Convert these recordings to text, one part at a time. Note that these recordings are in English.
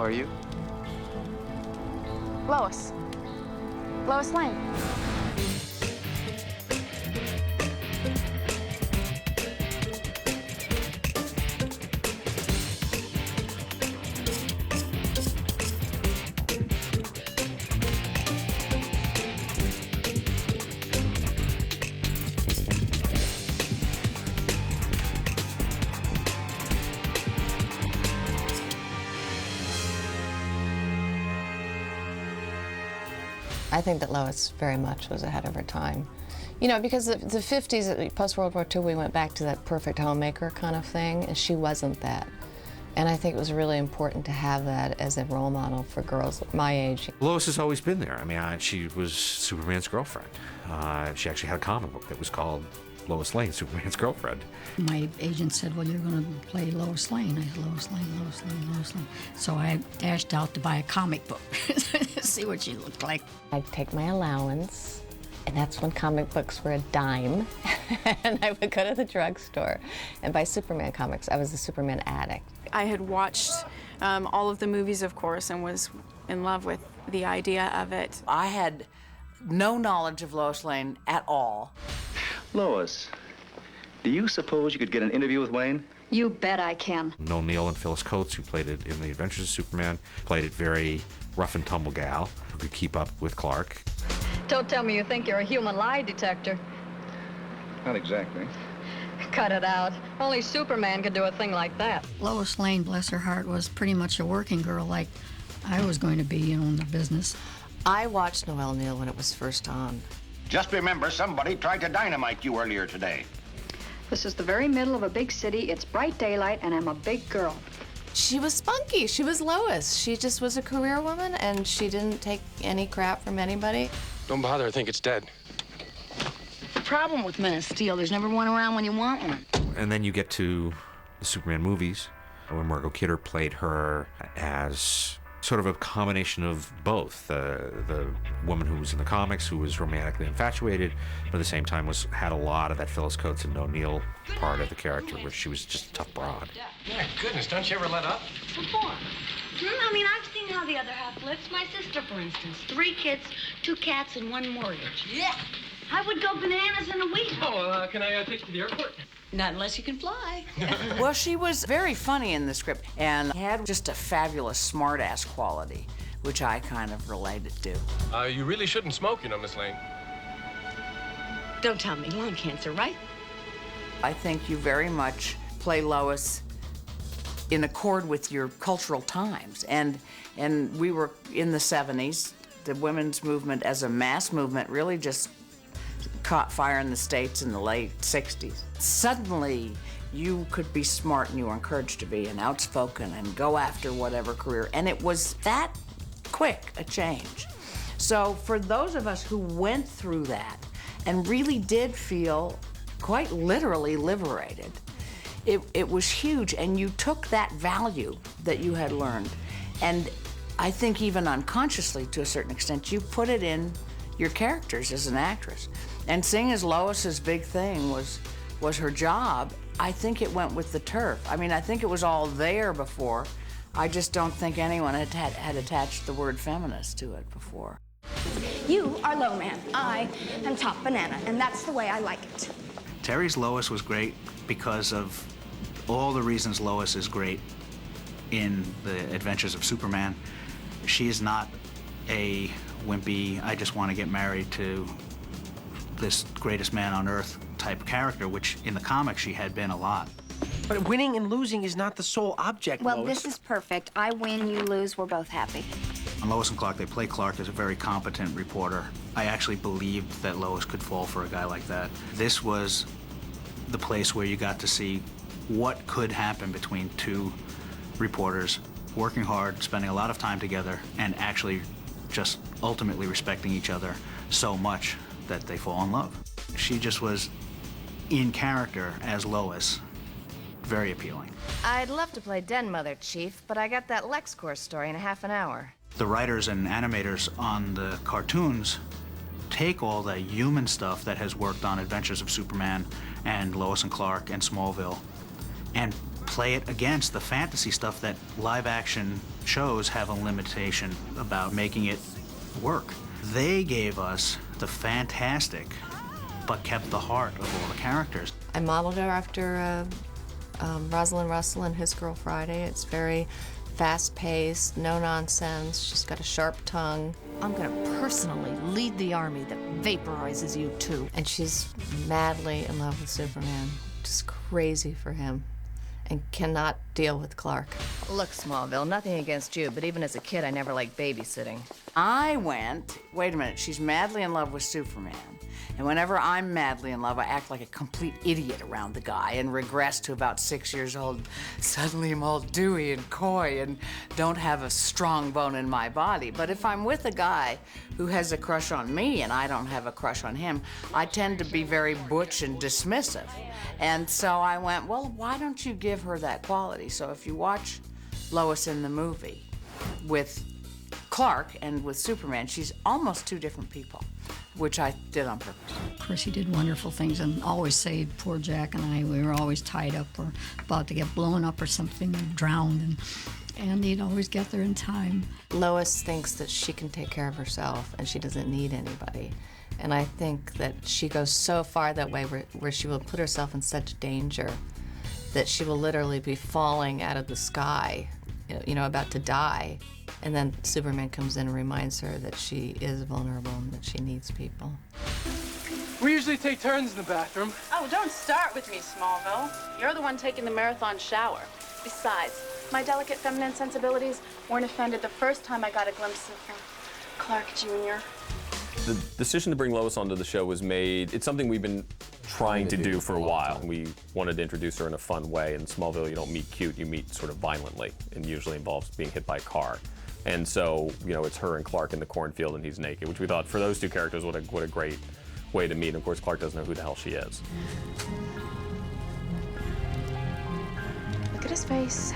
are you? Lois. Lois Lane. I think that Lois very much was ahead of her time. You know, because the 50s, post-World War II, we went back to that perfect homemaker kind of thing, and she wasn't that. And I think it was really important to have that as a role model for girls my age. Lois has always been there. I mean, she was Superman's girlfriend. She actually had a comic book that was called Lois Lane, Superman's girlfriend. My agent said, well, you're going to play Lois Lane. I said, Lois Lane, Lois Lane, Lois Lane. So I dashed out to buy a comic book to see what she looked like. I'd take my allowance, and that's when comic books were a dime, and I would go to the drugstore and buy Superman comics. I was a Superman addict. I had watched all of the movies, of course, and was in love with the idea of it. I had no knowledge of Lois Lane at all. Lois, do you suppose you could get an interview with Wayne? You bet I can. O'Neill and Phyllis Coates, who played it in The Adventures of Superman, played it very rough and tumble gal who could keep up with Clark. Don't tell me you think you're a human lie detector. Not exactly. Cut it out. Only Superman could do a thing like that. Lois Lane, bless her heart, was pretty much a working girl like I was going to be, you know, in the business. I watched Noel Neal when it was first on. Just remember, somebody tried to dynamite you earlier today. This is the very middle of a big city. It's bright daylight, and I'm a big girl. She was spunky. She was Lois. She just was a career woman, and she didn't take any crap from anybody. Don't bother. I think it's dead. The problem with Men of Steel, there's never one around when you want one. And then you get to the Superman movies, when Margot Kidder played her as sort of a combination of both. The woman who was in the comics, who was romantically infatuated, but at the same time had a lot of that Phyllis Coates and O'Neill part of the character, where she was just a tough broad. Yeah, goodness, don't you ever let up? Before. I mean, I've seen how the other half lives. My sister, for instance. 3 kids, 2 cats, and 1 mortgage. Yeah. I would go bananas in a week. Oh, can I take you to the airport? Not unless you can fly. Well, she was very funny in the script and had just a fabulous smart-ass quality, which I kind of related to. You really shouldn't smoke, you know, Miss Lane. Don't tell me lung cancer, right? I think you very much play Lois in accord with your cultural times. And we were in the 70s. The women's movement as a mass movement really just caught fire in the States in the late 60s. Suddenly, you could be smart and you were encouraged to be and outspoken and go after whatever career. And it was that quick a change. So for those of us who went through that and really did feel quite literally liberated, it was huge. And you took that value that you had learned, and I think even unconsciously to a certain extent, you put it in your characters as an actress. And seeing as Lois's big thing was her job, I think it went with the turf. I mean, I think it was all there before. I just don't think anyone had attached the word feminist to it before. You are low man. I am top banana, and that's the way I like it. Terry's Lois was great because of all the reasons Lois is great in The Adventures of Superman. She is not a wimpy, I just want to get married to this greatest man on earth type character, which in the comics she had been a lot. But winning and losing is not the sole object, Well, Lois. this is perfect. I win, you lose, we're both happy. On Lois and Clark, they play Clark as a very competent reporter. I actually believed that Lois could fall for a guy like that. This was the place where you got to see what could happen between 2 reporters working hard, spending a lot of time together, and actually just ultimately respecting each other so much that they fall in love. She just was in character as Lois, very appealing. I'd love to play Den Mother, Chief, but I got that LexCorp story in a half an hour. The writers and animators on the cartoons take all the human stuff that has worked on Adventures of Superman and Lois and Clark and Smallville and play it against the fantasy stuff that live action shows have a limitation about making it work. They gave us the fantastic, but kept the heart of all the characters. I modeled her after Rosalind Russell in His Girl Friday. It's very fast-paced, no nonsense. She's got a sharp tongue. I'm gonna personally lead the army that vaporizes you too. And she's madly in love with Superman, just crazy for him, and cannot deal with Clark. Look, Smallville, nothing against you, but even as a kid, I never liked babysitting. I went, wait a minute, she's madly in love with Superman. And whenever I'm madly in love, I act like a complete idiot around the guy and regress to about 6 years old. Suddenly I'm all dewy and coy and don't have a strong bone in my body. But if I'm with a guy who has a crush on me and I don't have a crush on him, I tend to be very butch and dismissive. And so I went, well, why don't you give her that quality? So if you watch Lois in the movie with Clark and with Superman, she's almost two different people, which I did on purpose. Of course, he did wonderful things and always saved poor Jack and I. We were always tied up or about to get blown up or something and drowned, and he'd always get there in time. Lois thinks that she can take care of herself and she doesn't need anybody. And I think that she goes so far that way where she will put herself in such danger that she will literally be falling out of the sky, you know, about to die. And then Superman comes in and reminds her that she is vulnerable and that she needs people. We usually take turns in the bathroom. Oh, don't start with me, Smallville. You're the one taking the marathon shower. Besides, my delicate feminine sensibilities weren't offended the first time I got a glimpse of Clark Jr. The decision to bring Lois onto the show was made, it's something we've been trying to do for a while. We wanted to introduce her in a fun way. In Smallville, you don't meet cute, you meet sort of violently, and usually involves being hit by a car. And so, you know, it's her and Clark in the cornfield and he's naked, which we thought for those two characters, what a great way to meet. And of course, Clark doesn't know who the hell she is. Look at his face.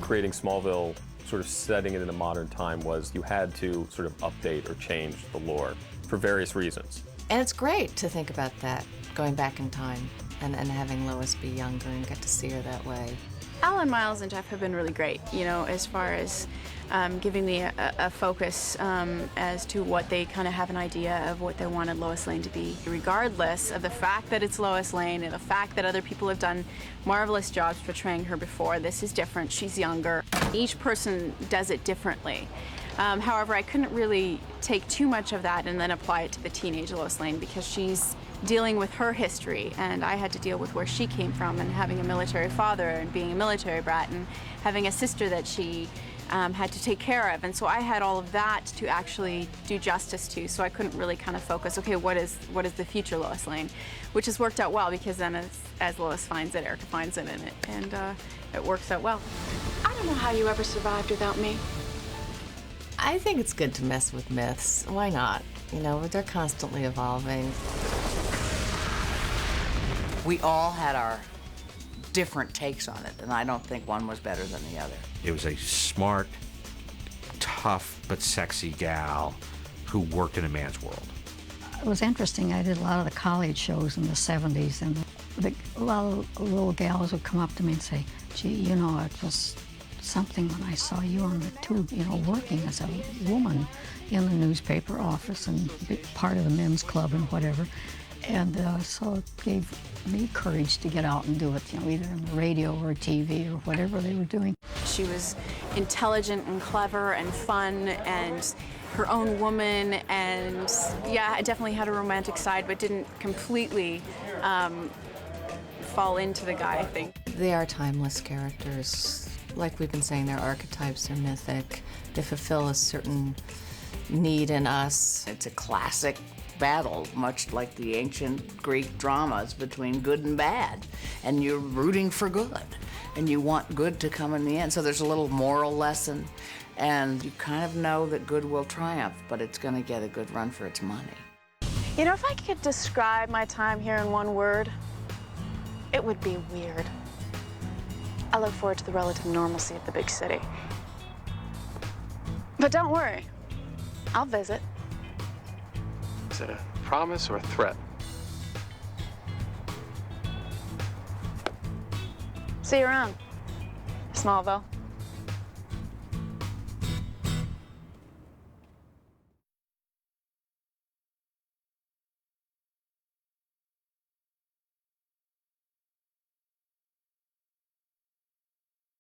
Creating Smallville, sort of setting it in a modern time, was you had to sort of update or change the lore for various reasons. And it's great to think about that, going back in time and having Lois be younger and get to see her that way. Alan, Miles, and Jeff have been really great, you know, as far as giving me a focus as to what they kind of have an idea of what they wanted Lois Lane to be. Regardless of the fact that it's Lois Lane and the fact that other people have done marvelous jobs portraying her before, this is different, she's younger. Each person does it differently. However, I couldn't really take too much of that and then apply it to the teenage Lois Lane because she's dealing with her history, and I had to deal with where she came from and having a military father and being a military brat and having a sister that she had to take care of. And so I had all of that to actually do justice to, so I couldn't really kind of focus, okay, what is the future Lois Lane? Which has worked out well because then as Lois finds it, Erica finds it in it, and it works out well. I don't know how you ever survived without me. I think it's good to mess with myths. Why not? You know, they're constantly evolving. We all had our different takes on it, and I don't think one was better than the other. It was a smart, tough, but sexy gal who worked in a man's world. It was interesting. I did a lot of the college shows in the 70s, and a lot of little gals would come up to me and say, gee, you know, it was something when I saw you on the tube, you know, working as a woman in the newspaper office and be part of the men's club and whatever. And so it gave me courage to get out and do it, you know, either on the radio or TV or whatever they were doing. She was intelligent and clever and fun and her own woman, and yeah, I definitely had a romantic side, but didn't completely fall into the guy, I think. They are timeless characters. Like we've been saying, their archetypes are mythic. They fulfill a certain need in us. It's a classic battle, much like the ancient Greek dramas between good and bad. And you're rooting for good, and you want good to come in the end. So there's a little moral lesson, and you kind of know that good will triumph, but it's going to get a good run for its money. You know, if I could describe my time here in one word, it would be weird. I look forward to the relative normalcy of the big city. But don't worry, I'll visit. Is it a promise or a threat? See you around, Smallville.